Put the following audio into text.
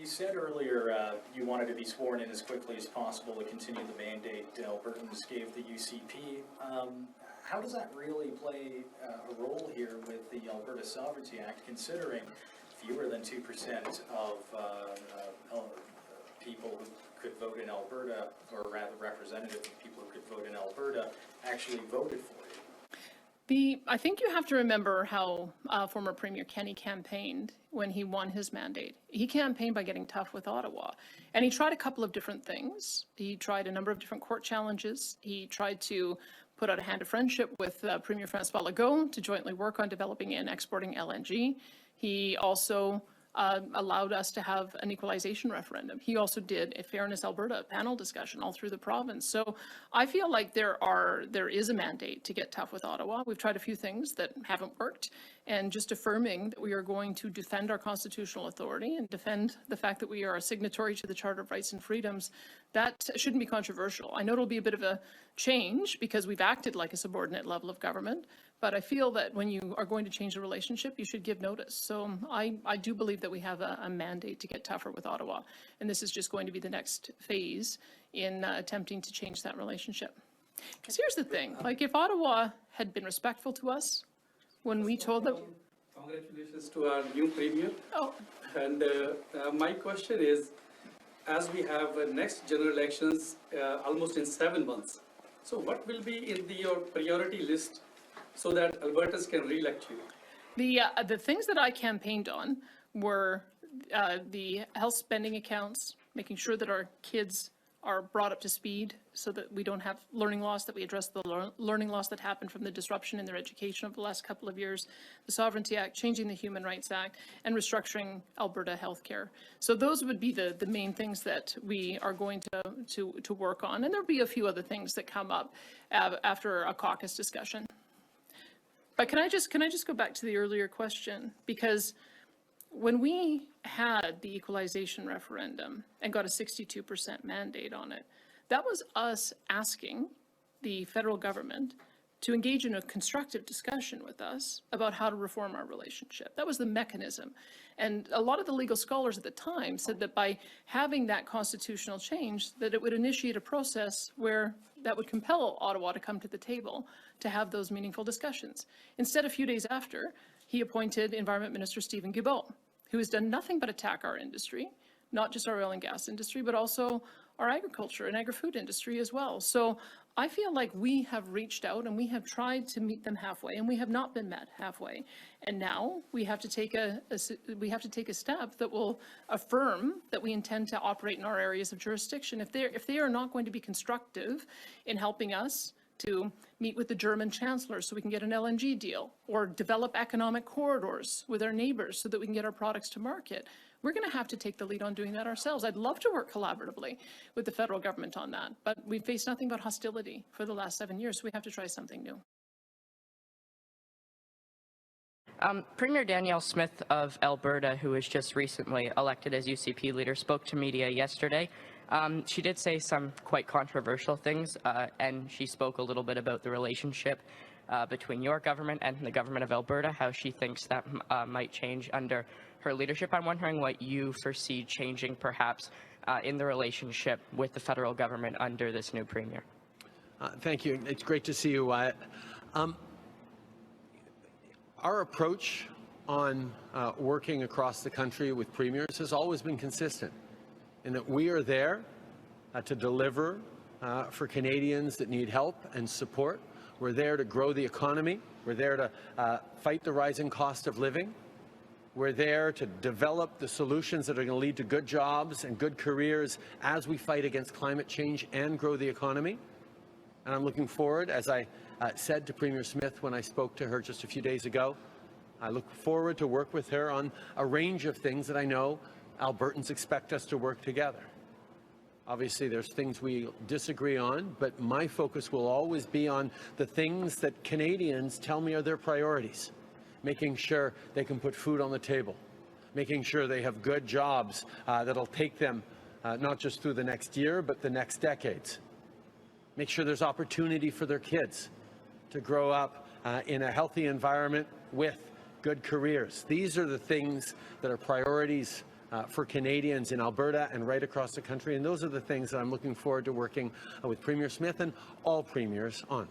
You said earlier you wanted to be sworn in as quickly as possible to continue the mandate Albertans gave the UCP. How does that really play a role here with the Alberta Sovereignty Act, considering fewer than 2% of people who could vote in Alberta, or rather representative people who could vote in Alberta, actually voted for it? I think you have to remember how former Premier Kenney campaigned when he won his mandate. He campaigned by getting tough with Ottawa, and he tried a couple of different things. He tried a number of different court challenges. He tried to put out a hand of friendship with Premier Francois Legault to jointly work on developing and exporting LNG. He also allowed us to have an equalization referendum. He also did a Fairness Alberta panel discussion all through the province. So I feel like there is a mandate to get tough with Ottawa. We've tried a few things that haven't worked, and just affirming that we are going to defend our constitutional authority and defend the fact that we are a signatory to the Charter of Rights and Freedoms, that shouldn't be controversial. I know it'll be a bit of a change because we've acted like a subordinate level of government, but I feel that when you are going to change the relationship, you should give notice. So I do believe that we have a mandate to get tougher with Ottawa, and this is just going to be the next phase in attempting to change that relationship. Because here's the thing, like if Ottawa had been respectful to us when we told them... Congratulations to our new Premier. Oh. And my question is, as we have next general elections almost in 7 months, so what will be in your priority list so that Albertans can re-elect you? The things that I campaigned on were the health spending accounts, making sure that our kids are brought up to speed so that we don't have learning loss, that we address the learning loss that happened from the disruption in their education over the last couple of years, the Sovereignty Act, changing the Human Rights Act, and restructuring Alberta healthcare. So those would be the main things that we are going to work on. And there'll be a few other things that come up after a caucus discussion. But can I just go back to the earlier question? Because when we had the equalization referendum and got a 62% mandate on it, that was us asking the federal government to engage in a constructive discussion with us about how to reform our relationship. That was the mechanism. And a lot of the legal scholars at the time said that by having that constitutional change, that it would initiate a process where that would compel Ottawa to come to the table to have those meaningful discussions. Instead, a few days after, he appointed Environment Minister Stephen Guilbeault, who has done nothing but attack our industry, not just our oil and gas industry, but also our agriculture and agri-food industry as well. So I feel like we have reached out and we have tried to meet them halfway, and we have not been met halfway. And now we have to take a step that will affirm that we intend to operate in our areas of jurisdiction. If they are not going to be constructive in helping us to meet with the German Chancellor so we can get an LNG deal, or develop economic corridors with our neighbors so that we can get our products to market, we're going to have to take the lead on doing that ourselves. I'd love to work collaboratively with the federal government on that, but we've faced nothing but hostility for the last 7 years, so we have to try something new. Premier Danielle Smith of Alberta, who was just recently elected as UCP leader, spoke to media yesterday. She did say some quite controversial things, and she spoke a little bit about the relationship between your government and the government of Alberta, how she thinks that might change under her leadership. I'm wondering what you foresee changing perhaps in the relationship with the federal government under this new Premier. Thank you. It's great to see you, Wyatt. Our approach on working across the country with premiers has always been consistent, in that we are there to deliver for Canadians that need help and support. We're there to grow the economy. We're there to fight the rising cost of living. We're there to develop the solutions that are going to lead to good jobs and good careers as we fight against climate change and grow the economy. And I'm looking forward, as I said to Premier Smith when I spoke to her just a few days ago, I look forward to work with her on a range of things that I know Albertans expect us to work together. Obviously, there's things we disagree on, but my focus will always be on the things that Canadians tell me are their priorities. Making sure they can put food on the table, making sure they have good jobs that'll take them not just through the next year, but the next decades. Make sure there's opportunity for their kids to grow up in a healthy environment with good careers. These are the things that are priorities for Canadians in Alberta and right across the country. And those are the things that I'm looking forward to working with Premier Smith and all premiers on.